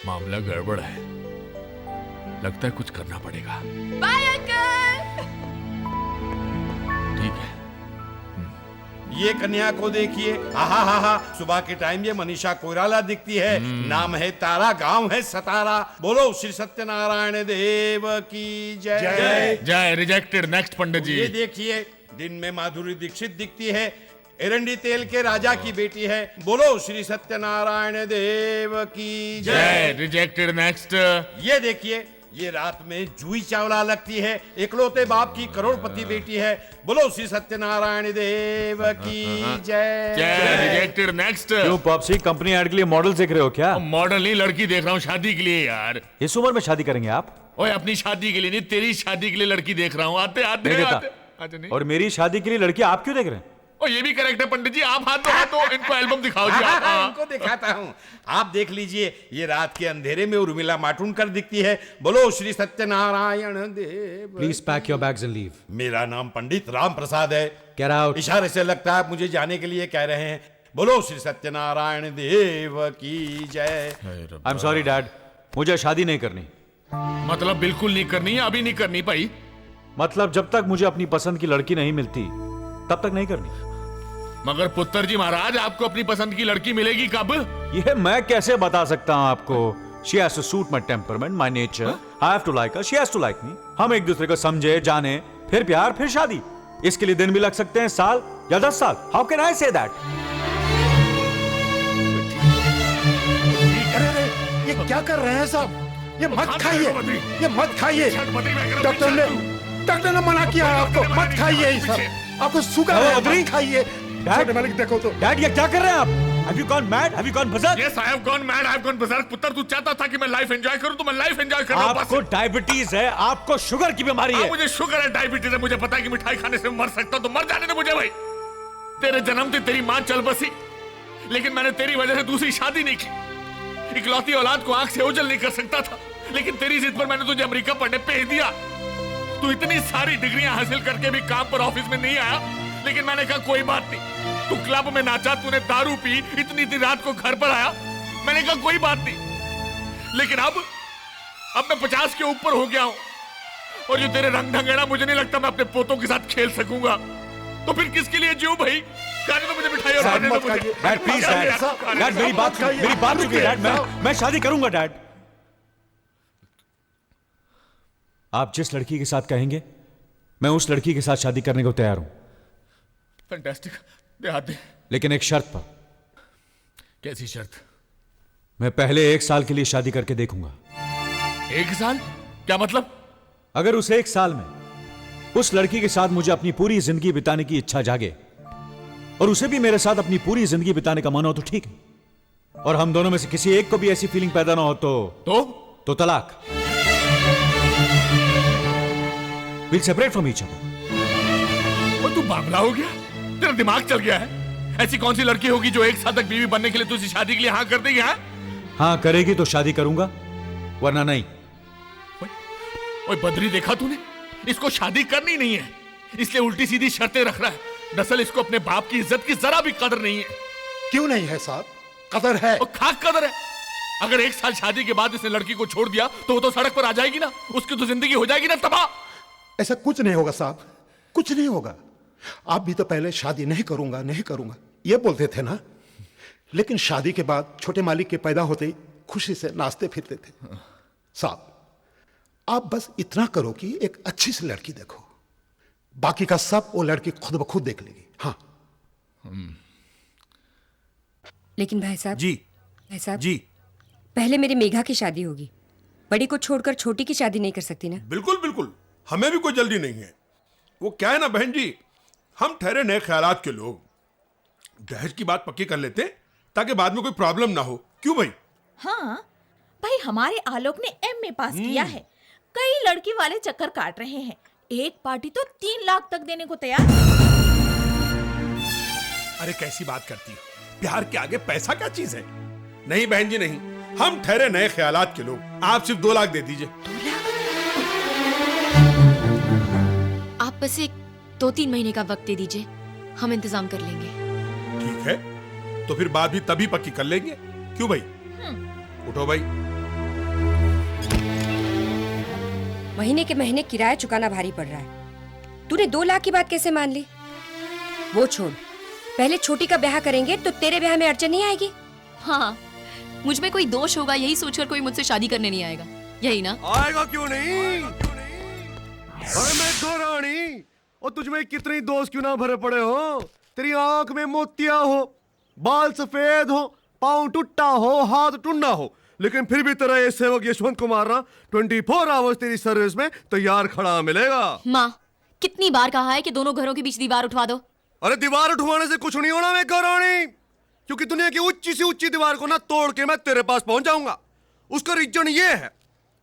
मामला गड़बड़ है, लगता है कुछ करना पड़ेगा। Bye uncle. ठीक है। ये कन्या को देखिए, हा, सुबह के टाइम ये मनीषा कोइराला दिखती है। नाम है तारा, गांव है सतारा। बोलो श्री सत्यनारायण देव की जय। जय जय। रिजेक्टेड। नेक्स्ट पंडित जी। ये देखिए, दिन में माधुरी दीक्षित दिखती है, एरंडी तेल के राजा की बेटी है। बोलो श्री सत्यनारायण देव की जय। रिजेक्टेड। नेक्स्ट। ये देखिए, ये रात में जूही चावला लगती है, इकलौते बाप की करोड़पति बेटी है। बोलो श्री सत्यनारायण देव की जय। जय। रिजेक्टेड। नेक्स्ट। क्यों पॉप्सी, कंपनी ऐड के लिए मॉडल देख रहे हो क्या? मॉडल नहीं, लड़की देख रहा हूँ शादी के लिए यार। इस उम्र में शादी करेंगे आप? ओए अपनी शादी के लिए नहीं, तेरी शादी के लिए लड़की देख रहा हूँ। आते आते नहीं आते, देता। आते नहीं। और मेरी शादी के लिए लड़की आप क्यों देख रहे हैं? ओ ये भी करेक्ट है पंडित जी। आप हाथ दो, इनको एल्बम दिखाओ जी। आप इनको दिखाता हूँ, आप देख लीजिए। ये रात के अंधेरे में उर्मिला माटुंडकर दिखती है। बोलो श्री सत्यनारायण देव। Please pack your bags and leave. मेरा नाम पंडित राम प्रसाद है। Get out. इशारे से लगता है आप मुझे जाने के लिए कह रहे हैं। बोलो श्री सत्यनारायण देव की जय। आई एम सॉरी डैड, मुझे शादी नहीं करनी। मतलब बिल्कुल नहीं करनी है? अभी नहीं करनी भाई? मतलब जब तक मुझे अपनी पसंद की लड़की नहीं मिलती तब तक नहीं करनी। मगर पुत्र जी महाराज, आपको अपनी पसंद की लड़की मिलेगी कब? ये मैं कैसे बता सकता हूँ आपको? She has to suit my temperament, my nature. I have to like her, she has to like me. हम एक दूसरे को समझे, जाने, फिर प्यार, फिर शादी। इसके लिए दिन भी लग सकते हैं, साल या 10 साल। How can I say that? अरे ये क्या कर रहे हैं साहब? ये मत खाइए, ये मत खाइए। डॉक्टर ने मना किया है आपको, मत खाइए ये सब। आपको शुगर है, मत खाइए। छोटे मालिक देखो तो। डैड ये क्या कर रहे हैं आप? Have you gone mad? Have you gone berserk? Yes, I have gone mad. I have gone berserk. पुत्र तू चाहता था कि मैं लाइफ एंजॉय करूं, तो मैं लाइफ एंजॉय कर रहा हूं। आपको डायबिटीज है, आपको शुगर की बीमारी है। मुझे शुगर है, डायबिटीज है। मुझे पता है कि मिठाई खाने से मर सकता हूं, तो मर जाने दे मुझे भाई। तेरे जन्म से तेरी मां चल बसी, लेकिन मैंने तेरी वजह से दूसरी शादी नहीं की। इकलौती औलाद को आंख से ओझल नहीं कर सकता था, लेकिन तेरी जिद पर मैंने तुझे अमेरिका पढ़ने भेज दिया। तू इतनी सारी डिग्रियां हासिल करके भी काम पर ऑफिस में नहीं आया, लेकिन मैंने कहा कोई बात नहीं। तू क्लब में नाचा, तूने दारू पी, इतनी रात को घर पर आया, मैंने कहा कोई बात नहीं। लेकिन अब मैं 50 के ऊपर हो गया हूं, और ये तेरे रंग ढंग है ना, मुझे नहीं लगता मैं अपने पोतों के साथ खेल सकूंगा। तो फिर किसके लिए जीऊं भाई? खाने तो मुझे मिठाई और खाने तो मुझे। डैड प्लीज डैड, मेरी बात सुनिए डैड। मैं शादी करूंगा डैड। आप जिस लड़की के साथ कहेंगे, मैं उस लड़की के साथ शादी करने को तैयार हूं। फैंटास्टिक, दे दे। लेकिन एक शर्त पर। कैसी शर्त? मैं पहले 1 साल के लिए शादी करके देखूंगा। 1 साल? क्या मतलब? अगर उस 1 साल में उस लड़की के साथ मुझे अपनी पूरी जिंदगी बिताने की इच्छा जागे, और उसे भी मेरे साथ अपनी पूरी जिंदगी बिताने का मन हो, तो ठीक है। और हम दोनों में से किसी एक को भी ऐसी फीलिंग पैदा ना हो तो तलाक। We'll separate from each other. और तू बावला हो गया? तेरा दिमाग चल गया है? ऐसी कौन सी लड़की होगी जो 1 साल तक बीवी बनने के लिए तुझसे शादी के लिए हाँ कर देगी? हाँ करेगी तो शादी करूंगा, वरना नहीं। ओए बद्री, देखा तूने? इसको शादी करनी नहीं है, इसलिए उल्टी सीधी शर्तें रख रहा है। दरअसल इसको अपने बाप की इज्जत की जरा भी कदर नहीं है। क्यों नहीं है साहब? कदर है। और खाक कदर है। अगर 1 साल शादी के बाद इसने लड़की को छोड़ दिया, तो वो तो सड़क पर आ जाएगी ना, उसकी तो जिंदगी हो जाएगी ना तबाह। ऐसा कुछ नहीं होगा साहब, कुछ नहीं होगा। आप भी तो पहले शादी नहीं करूंगा ये बोलते थे ना, लेकिन शादी के बाद छोटे मालिक के पैदा होते ही खुशी से नाचते फिरते थे। साहब आप बस इतना करो कि एक अच्छी सी लड़की देखो, बाकी का सब वो लड़की खुद ब खुद देख लेगी। हाँ। लेकिन भाई साहब जी, पहले मेरी मेघा की शादी होगी, बड़ी को छोड़कर छोटी की शादी नहीं कर सकती ना? बिल्कुल, हमें भी कोई जल्दी नहीं है। वो क्या है ना बहन जी, हम ठहरे नए ख्यालात के लोग, दहेज की बात पक्की कर लेते ताकि बाद में कोई प्रॉब्लम ना हो। क्यों भाई? हाँ भाई, हमारे आलोक ने एमए पास किया है, कई लड़की वाले चक्कर काट रहे हैं, एक पार्टी तो 3 लाख तक देने को तैयार। अरे कैसी बात करती हो, प्यार के आगे पैसा क्या चीज है? नहीं बहन जी नहीं, हम ठहरे नए ख्यालात के लोग, आप सिर्फ 2 लाख दे दीजिए। आप बस एक 2-3 महीने का वक्त दे दीजिए, हम इंतजाम कर लेंगे। ठीक है, तो फिर बात भी तभी पक्की कर लेंगे। क्यों भाई? उठो भाई। महीने के महीने किराया चुकाना भारी पड़ रहा है। तूने 2 लाख की बात कैसे मान ली? वो छोड़, पहले छोटी का ब्याह करेंगे तो तेरे ब्याह में अड़चन नहीं आएगी। हाँ, मुझ में कोई दोष होगा यही सोचकर कोई मुझसे शादी करने नहीं आएगा, यही ना? आएगा क्यों नहीं? अरे मैं गौरानी, और तुझ में कितनी दोस्त क्यों ना भरे पड़े हो। तेरी आंख में मोतिया हो, बाल सफेद हो, पाँव टूटा हो, हाथ टुंडा हो, लेकिन फिर भी तेरा ये सेवक यशवंत कुमार ना 24 आवर्स तेरी सर्विस में तैयार खड़ा मिलेगा। माँ, कितनी बार कहा है कि दोनों घरों के बीच दीवार उठवा दो। अरे दीवार उठवाने से कुछ नहीं होना मैं गौरानी, क्योंकि दुनिया की ऊंची से ऊंची दीवार को ना तोड़ के मैं तेरे पास पहुंच जाऊंगा। उसका रीजन ये है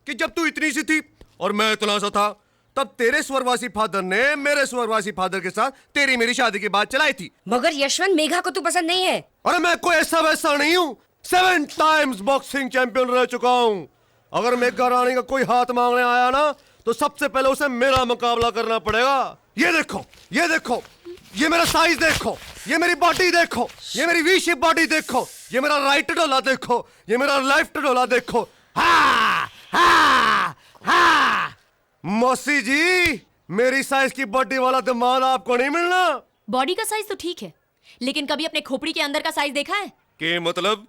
कि जब तू इतनी सी थी और मैं इतना सा था, तब तेरे स्वर्गवासी फादर ने मेरे स्वर्गवासी फादर के साथ तेरी मेरी शादी की बात चलाई थी। मगर यशवंत, मेघा को तू पसंद नहीं है। अरे मैं कोई ऐसा वैसा नहीं हूँ, 7 टाइम्स बॉक्सिंग चैंपियन रह चुका हूँ। अगर मेघा रानी का कोई हाथ मांगने आया ना, तो सबसे पहले उसे मेरा मुकाबला करना पड़ेगा। ये देखो, ये देखो, ये मेरा साइज देखो, ये मेरी बॉडी देखो, ये मेरी वी शेप बॉडी देखो, ये मेरा राइट डोला देखो, ये मेरा लेफ्ट डोला देखो। हा हा हा। मौसी जी, मेरी साइज की बॉडी वाला दिमाग आपको नहीं मिलना। बॉडी का साइज तो ठीक है, लेकिन कभी अपने खोपड़ी के अंदर का साइज देखा है? के मतलब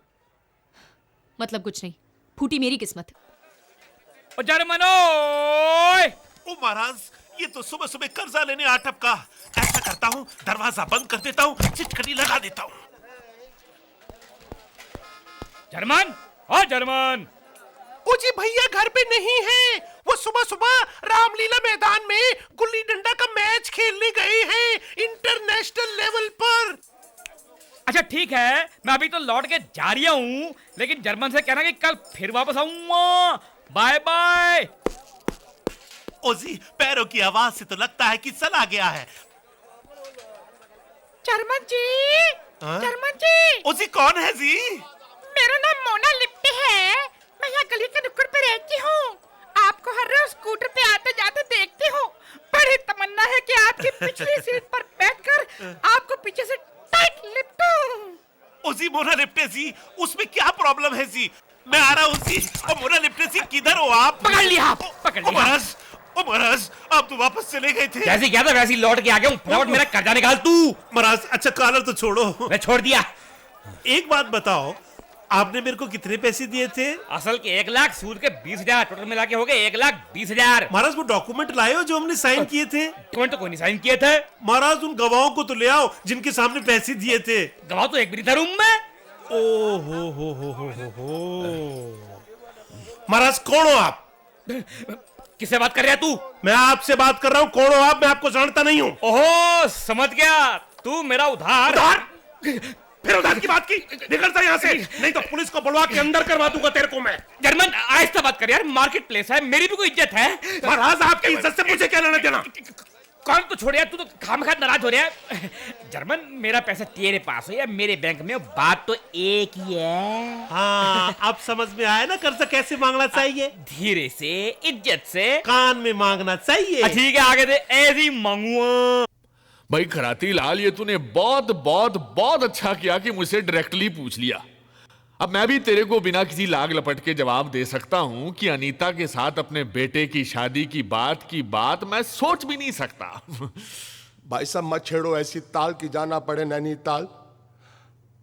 कुछ नहीं, फूटी मेरी किस्मत। ओ जर्मनोय! ओ महाराज, ये तो सुबह सुबह कर्जा लेने आ टपका। ऐसा करता हूँ, दरवाजा बंद कर देता हूँ, चिटकनी लगा देता हूँ। जर्मन, ओ जर्मन! ओ जी भैया घर पे नहीं है। वो सुबह सुबह रामलीला मैदान में गुल्ली डंडा का मैच खेलने गए हैं, इंटरनेशनल लेवल पर। अच्छा ठीक है, मैं अभी तो लौट के जा रहा हूँ, लेकिन जर्मन से कहना कि कल फिर वापस आऊंगा। Bye bye. ओ जी, पैरों की आवाज से तो लगता है कि चला गया है। जर्मन जी, जर्मन जी। ओ जी कौन है जी? मेरा नाम मोना लिप्टी है। मैं यहाँ गली के नुक्कड़ पे रहती हूँ। आपको हर रोज स्कूटर पे आते जाते देखती हूँ। बड़ी तमन्ना है कि आपकी पिछली सीट पर बैठकर आपको पीछे से टाइट लिपटूं। ओ जी मोना लिप्टे जी, उसमें क्या प्रॉब्लम है जी? मैं आ रहा हूँ जी। ओ मोना लिप्टे जी, किधर हो आप? पकड़ लिया, पकड़ लिया। ओ महाराज, आप तो वापस चले गए थे। जैसे क्या था वैसे ही लौट के आ गया हूँ। फटाफट मेरा कर्जा निकाल तू। महाराज, अच्छा कॉलर तो छोड़ो। मैं छोड़ दिया। एक बात बताओ, आपने मेरे को कितने पैसे दिए थे? असल के 1 लाख, सूद के 20,000, टोटल मिला के हो गए 1,20,000। महाराज वो डॉक्यूमेंट लाए हो जो हमने साइन किए थे? डॉक्यूमेंट तो कोई नहीं साइन किए थे। महाराज उन गवाहों को तो ले आओ जिनके सामने पैसे दिए थे। गवाह तो एक भी नहीं था रूम में। ओ हो। महाराज कौन हो आप? किससे बात कर रहा है तू? मैं आपसे बात कर रहा हूँ। कौन हो आप? मैं आपको जानता नहीं हूँ। ओहो, समझ गया, तू मेरा उधार। फिर उधार की बात की? निकलता यहाँ से, नहीं तो पुलिस को बुलवा के अंदर करवा दूंगा तेरे को मैं। जर्मन, आहिस्ता बात कर यार, मार्केट प्लेस है, मेरी भी कोई इज्जत है। महाराज आपकी इज्जत से मुझे क्या लेना देना? कौन तो छोड़ यार, तू तो खामखा नाराज हो रहा है। जर्मन, मेरा पैसा तेरे पास हो या मेरे बैंक में, बात तो एक ही है। हाँ, अब समझ में आया ना कर्जा कैसे मांगना चाहिए। धीरे से, इज्जत से, कान में मांगना चाहिए। ठीक है, आगे दे, ऐसे ही मांगूंगा। भाई खराती लाल, ये तूने बहुत बहुत बहुत अच्छा किया कि मुझसे डायरेक्टली पूछ लिया। अब मैं भी तेरे को बिना किसी लाग लपट के जवाब दे सकता हूं कि अनीता के साथ अपने बेटे की शादी की बात मैं सोच भी नहीं सकता। भाई साहब मत छेड़ो ऐसी ताल की जाना पड़े नैनीताल।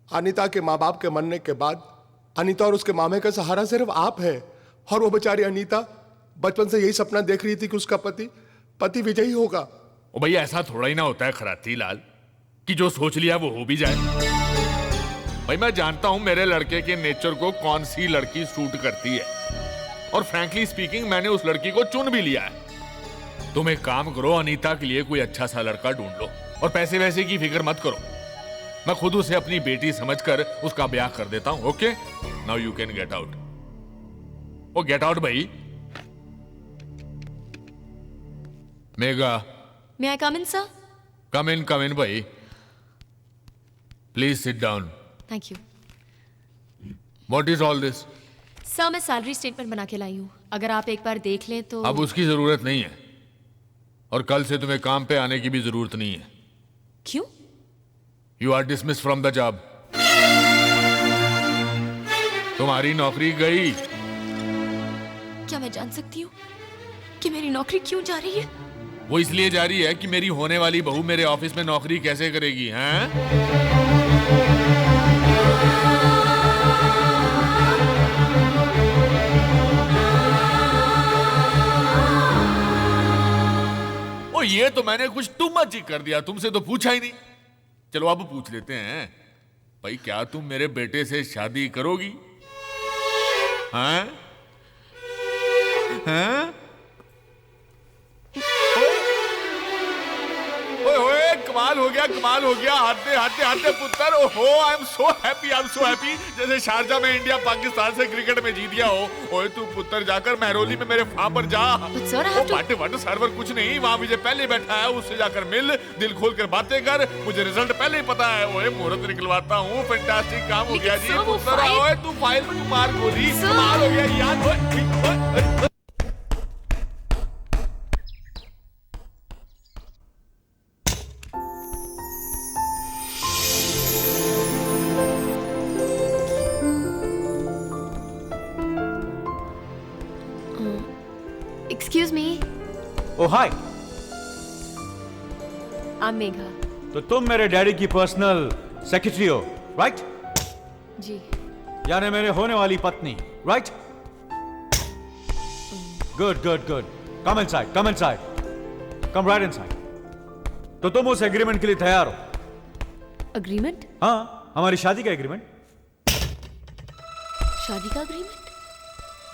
अनीता के माँ बाप के मरने के बाद अनीता और उसके मामे का सहारा सिर्फ आप है। और वो बेचारी अनीता बचपन से यही सपना देख रही थी कि उसका पति विजयी होगा। ओ भैया, ऐसा थोड़ा ही ना होता है खराती लाल कि जो सोच लिया वो हो भी जाए। भाई मैं जानता हूं मेरे लड़के के नेचर को कौन सी लड़की सूट करती है, और फ्रैंकली स्पीकिंग मैंने उस लड़की को चुन भी लिया है। तुम एक काम करो, अनीता के लिए कोई अच्छा सा लड़का ढूंढ लो और पैसे वैसे की फिक्र मत करो। मैं खुद उसे अपनी बेटी समझकर उसका ब्याह कर देता हूं। Okay, now you can get out. Oh get out भाई। मेगा, may I come in sir? Come in भाई, please sit down. Thank you what is all this? Sir, मैं सैलरी स्टेटमेंट बना के लाई हूँ, अगर आप एक बार देख लें तो। अब उसकी जरूरत नहीं है, और कल से तुम्हें काम पे आने की भी जरूरत नहीं है। क्यों? You are dismiss from the job. तुम्हारी नौकरी गई। क्या मैं जान सकती हूँ कि मेरी नौकरी क्यों जा रही है? वो इसलिए जा रही है कि मेरी होने वाली बहू मेरे ऑफिस में नौकरी कैसे करेगी, हैं? ओ ये तो मैंने कुछ टू मच ही कर दिया, तुमसे तो पूछा ही नहीं। चलो अब पूछ लेते हैं, भाई क्या तुम मेरे बेटे से शादी करोगी? हैं? हैं? ओए ओए कमाल हो गया, हाथे पुत्र। ओहो आई एम सो हैप्पी जैसे शारजा में इंडिया पाकिस्तान से क्रिकेट में जीत गया हो। ओए तू पुत्र जाकर महरौली में मेरे फार्म पर जा। वाट सर्वर कुछ नहीं, वहाँ मुझे पहले बैठा है, उससे जाकर मिल, दिल खोल कर बातें कर, मुझे रिजल्ट पहले ही पता है। ओए मुहूर्त निकलवाता हूँ, फैंटास्टिक काम हो गया जी पुत्र। ओए तू फाइल में मार गोली, कमाल हो गया यार। Excuse me. O hi, I'm Megha. तो तुम मेरे डैडी की पर्सनल सेक्रेटरी हो, राइट? जी। यानी मेरे होने वाली पत्नी, right? Good good good, come inside, come right inside. तो तुम उस एग्रीमेंट के लिए तैयार हो? अग्रीमेंट? हाँ, हमारी शादी का एग्रीमेंट। शादी का अग्रीमेंट?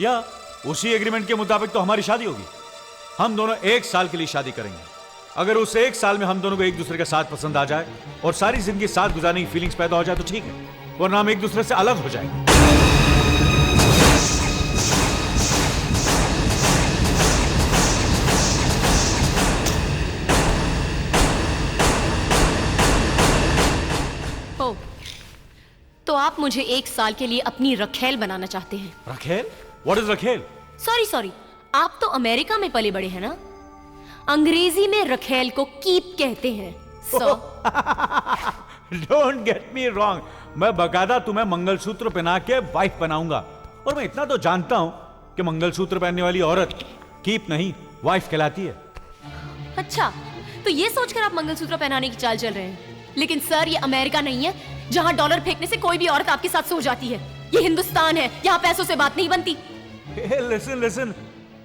या उसी एग्रीमेंट के मुताबिक तो हमारी शादी होगी। हम दोनों 1 साल के लिए शादी करेंगे। अगर उस 1 साल में हम दोनों को एक दूसरे का साथ पसंद आ जाए और सारी जिंदगी साथ गुजारने की फीलिंग्स पैदा हो जाए तो ठीक है, वरना हम एक दूसरे से अलग हो जाएंगे। ओ, तो आप मुझे 1 साल के लिए अपनी रखेल बनाना चाहते हैं? रखेल? व्हाट इज रखेल? सॉरी, आप तो अमेरिका में पले बड़े हैं ना? अंग्रेजी में रखेल को कीप कहते हैं। डोंट गेट मी रॉन्ग, मैं बकायदा तुम्हें मंगलसूत्र पहना के वाइफ बनाऊंगा। और मैं इतना तो जानता हूं कि मंगलसूत्र पहनने वाली औरत कीप नहीं, वाइफ कहलाती है। अच्छा, तो ये सोचकर आप मंगलसूत्र पहनाने की चाल चल रहे हैं। लेकिन सर, ये अमेरिका नहीं है जहां डॉलर फेंकने से कोई भी औरत आपके साथ सो जाती है। ये हिंदुस्तान है, यहाँ पैसों से बात नहीं बनती। लिसन,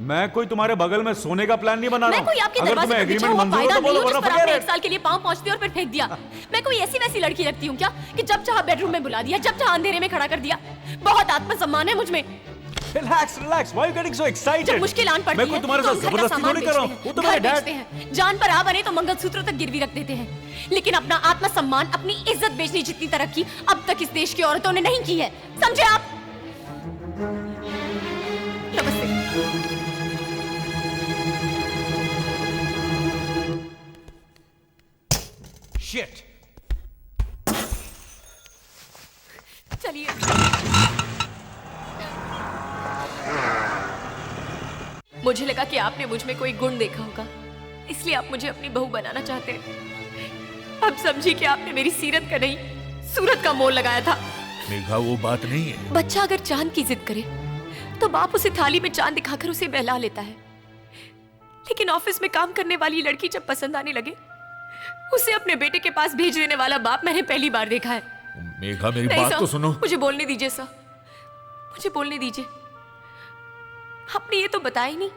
मैं कोई तुम्हारे बगल में सोने का प्लान नहीं बना रहा हूं। मैं कोई आपके दरवाजे पर बिछा हुआ पायदान नहीं हूं जिस पर आपने 1 साल के लिए पांव पहुंचती और फिर फेंक दिया। मैं कोई ऐसी वैसी लड़की लगती हूँ क्या कि जब चाहा बेडरूम में बुला दिया, जब चाहा अंधेरे में खड़ा कर दिया? बहुत आत्मसम्मान है मुझ में। Relax, why are you getting so excited? जब मुश्किल आन पड़ती है, मैं कोई तुम्हारे साथ जबरदस्ती नहीं कर रहा हूं। वो तो मेरा डैड है। जान पर आ बने तो मंगलसूत्र तक गिरवी रख देते हैं, लेकिन अपना आत्मसम्मान, अपनी इज्जत बेचने जितनी तरक्की अब तक इस देश की औरतों ने नहीं की है। समझे आप? नमस्ते। Shit. चलिए। मुझे लगा कि आपने मुझ में कोई गुण देखा होगा, इसलिए आप मुझे अपनी बहू बनाना चाहते हैं। अब समझिए कि आपने मेरी सीरत का नहीं, सूरत का मोल लगाया था। मेघा, वो बात नहीं है। बच्चा अगर चांद की जिद करे तो बाप उसे थाली में चांद दिखाकर उसे बहला लेता है, लेकिन ऑफिस में काम करने वाली लड़की जब पसंद आने लगे उसे अपने बेटे के पास भेज देने वाला बाप मैंने पहली बार देखा है। मेघा, मेरी बात तो सुनो। मुझे बोलने दीजिए सर, मुझे बोलने दीजिए। आपने ये तो बताया ही नहीं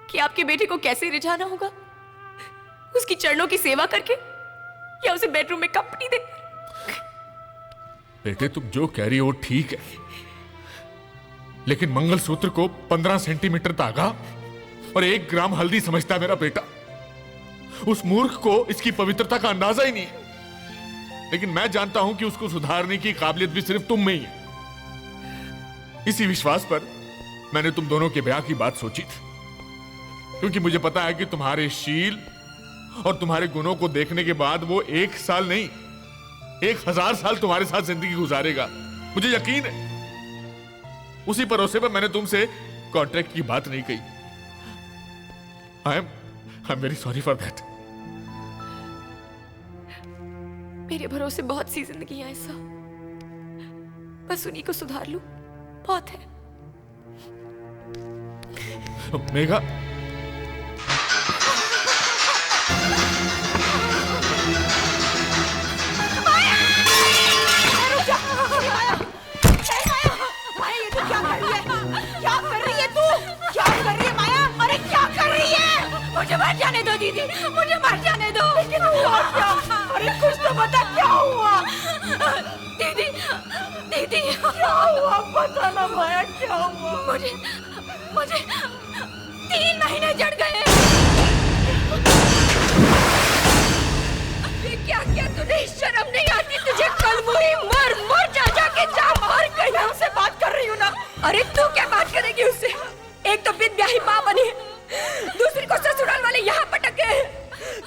कि आपके बेटे को कैसे रिझाना होगा, उसकी चरणों की सेवा करके या उसे बेडरूम में कंपनी दे। बेटे, तुम जो कह रही हो ठीक है, लेकिन मंगलसूत्र को 15 सेंटीमीटर धागा और 1 ग्राम हल्दी समझता है मेरा बेटा। उस मूर्ख को इसकी पवित्रता का अंदाजा ही नहीं है, लेकिन मैं जानता हूं कि उसको सुधारने की काबिलियत भी सिर्फ तुम में ही है। इसी विश्वास पर मैंने तुम दोनों के ब्याह की बात सोची थी, क्योंकि मुझे पता है कि तुम्हारे शील और तुम्हारे गुणों को देखने के बाद वो 1 साल नहीं 1000 साल तुम्हारे साथ जिंदगी गुजारेगा, मुझे यकीन है। उसी भरोसे पर मैंने तुमसे कॉन्ट्रैक्ट की बात नहीं कही। I am very sorry for that. मेरे भरोसे बहुत सी जिंदगियां हैं सर, बस उन्हीं को सुधार लूं बहुत है। मेघा, मुझे मर जाने दो दीदी, मुझे मर जाने दो। लेकिन हुआ क्या? अरे कुछ तो बता, क्या हुआ? दीदी, दीदी क्या हुआ? पता ना माया, क्या हुआ? मुझे 3 महीने जड़ गए। ये क्या क्या तूने? शर्म नहीं आती तुझे? कल मुही मर जाके जा, मर गई। मैं उससे बात कर रही हूँ ना। अरे तू क्या बात करेगी उससे? एक तो बिन ब्याही माँ बनी, दूसरी को ससुराल वाले यहाँ पटक गए।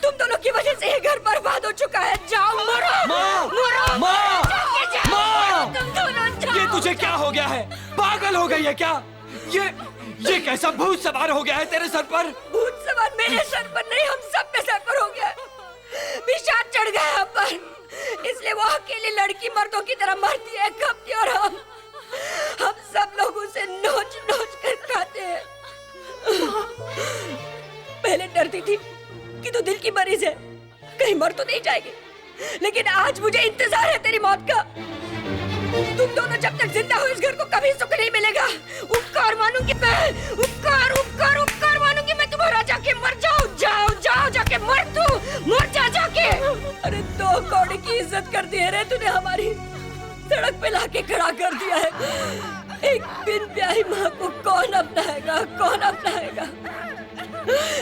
तुम दोनों की वजह से ये घर बर्बाद हो चुका है। जाओ मरो, मरो, माँ! तुम दोनों जाओ। ये तुझे क्या हो गया है? पागल हो गई है क्या? ये कैसा भूत सवार हो गया है तेरे सर पर? भूत सवार मेरे सर पर नहीं, हम सब पे सर पर हो गया। विषाद चढ़ गया हम पर, इसलिए वो अकेली लड़की मर्दों की तरह मरती है, कपती, और हम सब लोग उसे नोच नोच कर खाते हैं। पहले डरती थी कि तू दिल की मरीज है, कहीं मर तो नहीं जाएगी, लेकिन आज मुझे इंतजार है तेरी मौत का। तुम दोनों जब तक जिंदा हो इस घर को कभी सुख नहीं मिलेगा। उपकार मानूंगी मैं, उपकार उपकार उपकार मानूंगी मैं तुम्हारा। जाके मर जाओ, जाओ जाके मर, तू मर जाके। अरे 2 कौड़ी की इज्जत कर दी है रे तूने, हमारी सड़क पे लाके खड़ा कर दिया है। एक बिन ब्याही माँ को कौन अपनाएगा, कौन अपनाएगा?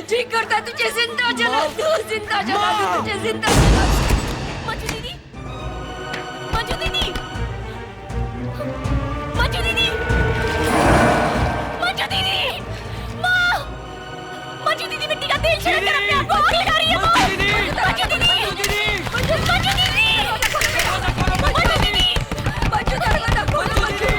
जी करता तुझे जिंदा जला दूं, जिंदा जला दूं, तुझे जिंदा जला दूं। मंजू दीदी, मंजू दीदी, मंजू दीदी, मंजू दीदी, माँ, मंजू दीदी मिट्टी का तेल छिड़क कर अपने आप को आग लगा रही है। मंजू दीदी, मंजू दीदी, मंजू दीदी, मंजू दीदी, मंजू दरवाजा खोलो, मंजू।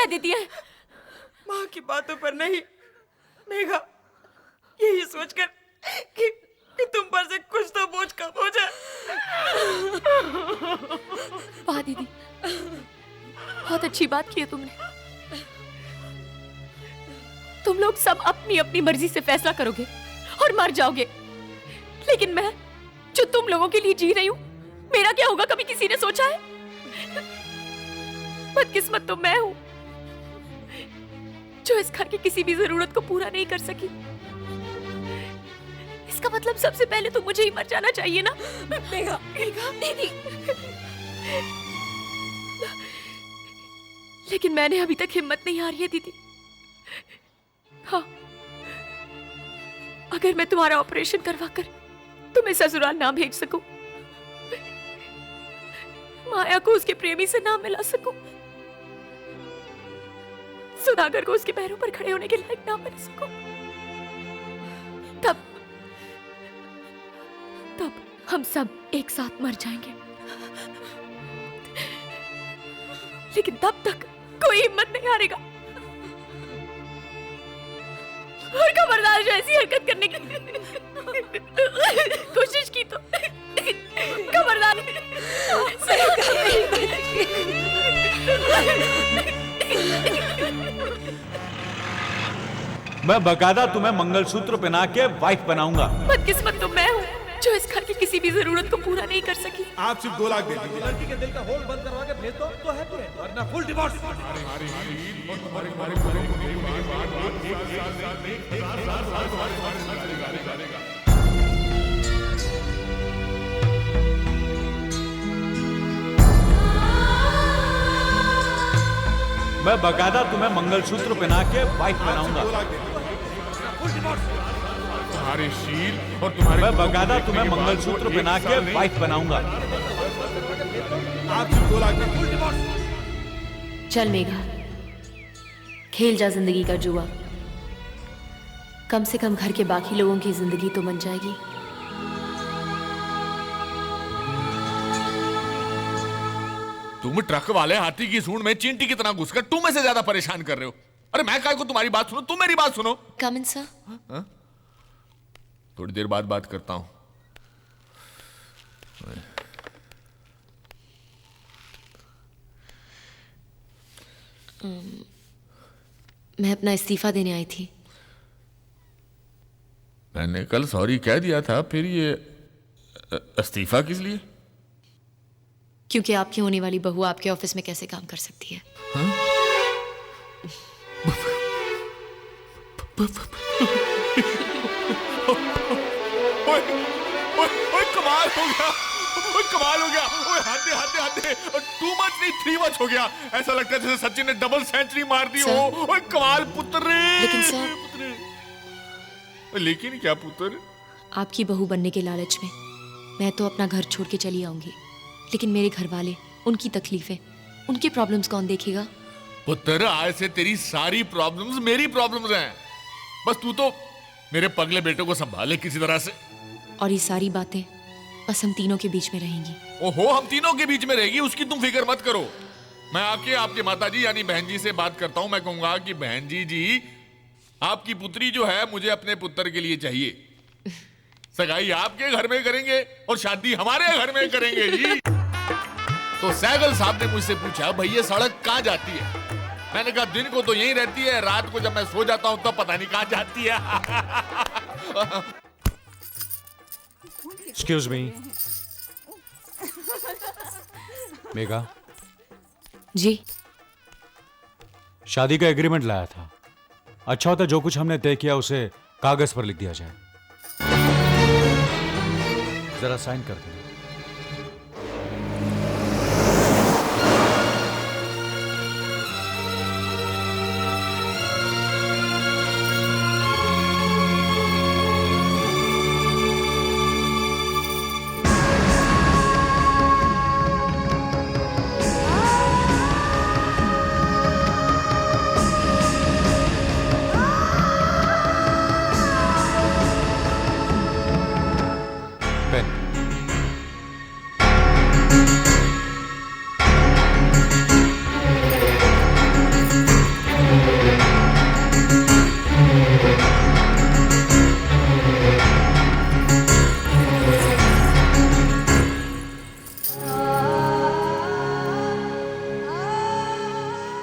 देती है। माँ की बातों पर नहीं मेघा, यही सोचकर कि तुम पर से कुछ तो बोझ कम हो जाए। वाह दीदी, बहुत अच्छी बात की है तुमने। तुम लोग सब अपनी अपनी मर्जी से फैसला करोगे और मर जाओगे, लेकिन मैं जो तुम लोगों के लिए जी रही हूं, मेरा क्या होगा कभी किसी ने सोचा है? बदकिस्मत तो मैं हूं जो इस घर की किसी भी जरूरत को पूरा नहीं कर सकी। इसका मतलब सबसे पहले तो मुझे ही मर जाना चाहिए ना। मेघा, मेघा दीदी, लेकिन मैंने अभी तक हिम्मत नहीं हारी है दीदी। हाँ, अगर मैं तुम्हारा ऑपरेशन करवाकर तुम्हें ससुराल ना भेज सकूं, माया को उसके प्रेमी से ना मिला सकूं, सुधाकर को उसके पैरों पर खड़े होने के लायक ना बना सकूं, तब हम सब एक साथ मर जाएंगे। लेकिन तब तक कोई हिम्मत नहीं हारेगा, और खबरदार जो ऐसी हरकत करने की कोशिश की तो खबरदार। मैं बकायदा तुम्हें मंगलसूत्र पहना के वाइफ बनाऊंगा। बदकिस्मत तो मैं हूँ जो इस घर की किसी भी जरूरत को पूरा नहीं कर सकी। आप सिर्फ 2 लाख दे दीजिए। लड़की के दिल का होल बंद करवा के भेज दो तो हैप्पी है, वरना फुल डिवोर्स। मैं बकायदा तुम्हें मंगलसूत्र पहना के वाइफ बनाऊंगा। तुम्हारे शील और तुम्हारे, मैं बकायदा तुम्हें मंगलसूत्र पहना के वाइफ बनाऊंगा। आप सिर्फ 2 लाख दे दीजिए। चल मेघा, खेल जा जिंदगी का जुआ। कम से कम घर के बाकी लोगों की जिंदगी तो बन जाएगी। तुम ट्रक वाले हाथी की सूंड में चींटी की तरह घुसकर तुम में से ज्यादा परेशान कर रहे हो। अरे मैं काय को तुम्हारी बात सुनो, तुम मेरी बात सुनो। कम इन सर। थोड़ी देर बाद बात करता हूं। मैं अपना इस्तीफा देने आई थी। मैंने कल सॉरी कह दिया था, फिर ये इस्तीफा किस लिए? क्योंकि आपकी होने वाली बहू आपके ऑफिस में कैसे काम कर सकती है। ओए कमाल हो गया, ओए कमाल हो गया, ओए हद हद टू मच नहीं 3 मच हो गया। ऐसा लगता है जैसे सचिन ने डबल सेंचुरी मार दी हो। ओए कमाल पुत्र। लेकिन सर, लेकिन क्या पुत्र? आपकी बहू बनने के लालच में मैं तो अपना घर छोड़ के चली आऊंगी, लेकिन मेरे घर वाले, उनकी तकलीफें, उनके प्रॉब्लम्स कौन देखेगा? पुत्र, आज से तेरी सारी प्रॉब्लम्स मेरी प्रॉब्लम्स हैं। बस तू तो मेरे पगले बेटे को संभाले किसी तरह से। और ये सारी बातें बस हम तीनों के बीच में रहेंगी। ओहो, हम तीनों के बीच में रहेगी, उसकी तुम फिक्र मत करो। मैं आके आपके माताजी यानी बहन जी से बात करता हूं। मैं कहूंगा कि बहन जी, आपकी पुत्री जो है मुझे अपने पुत्र के लिए चाहिए। सगाई आपके घर में करेंगे और शादी हमारे घर में करेंगे जी। तो सैगल साहब ने मुझसे पूछा, भाई ये सड़क कहाँ जाती है? मैंने कहा दिन को तो यहीं रहती है, रात को जब मैं सो जाता हूं तब पता नहीं कहाँ जाती है। Excuse me. मेघा जी, शादी का एग्रीमेंट लाया था। अच्छा होता जो कुछ हमने तय किया उसे कागज पर लिख दिया जाए। जरा साइन कर देना।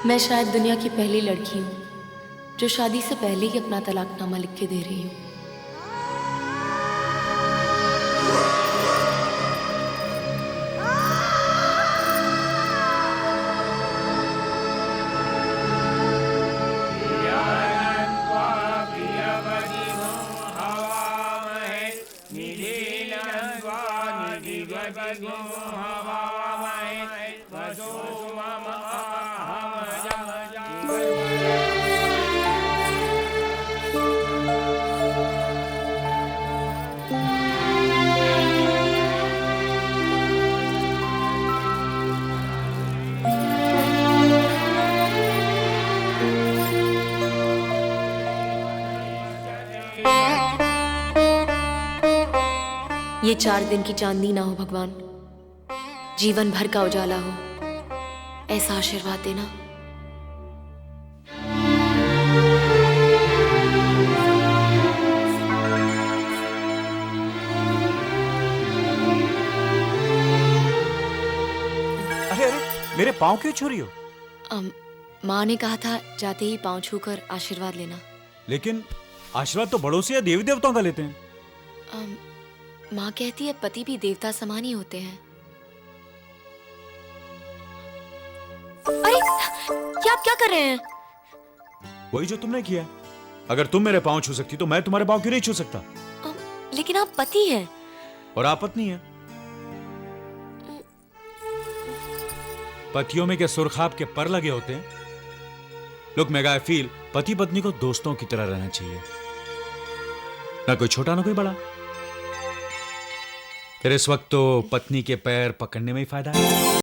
मैं शायद दुनिया की पहली लड़की हूँ जो शादी से पहले ही अपना तलाकनामा लिख के दे रही हूँ। ये 4 दिन की चांदनी ना हो भगवान, जीवन भर का उजाला हो, ऐसा आशीर्वाद देना। अरे अरे, मेरे पाँव क्यों छू रही हो? माँ ने कहा था जाते ही पाँव छूकर आशीर्वाद लेना। लेकिन आशीर्वाद तो बड़ों से या देवी देवताओं का लेते हैं। माँ कहती है पति भी देवता समान ही होते हैं। अरे ये आप क्या कर रहे हैं? वही जो तुमने किया। अगर तुम मेरे पाँव छू सकती तो मैं तुम्हारे पाँव क्यों नहीं छू सकता? लेकिन आप पति हैं। और आप पत्नी हैं। पतियों में क्या सुरखाब के पर लगे होते हैं? लोग मेगा आई फील पति पत्नी को दोस्तों की तरह रहना चाहिए, ना कोई छोटा ना कोई बड़ा। फिर इस वक्त तो पत्नी के पैर पकड़ने में ही फायदा है।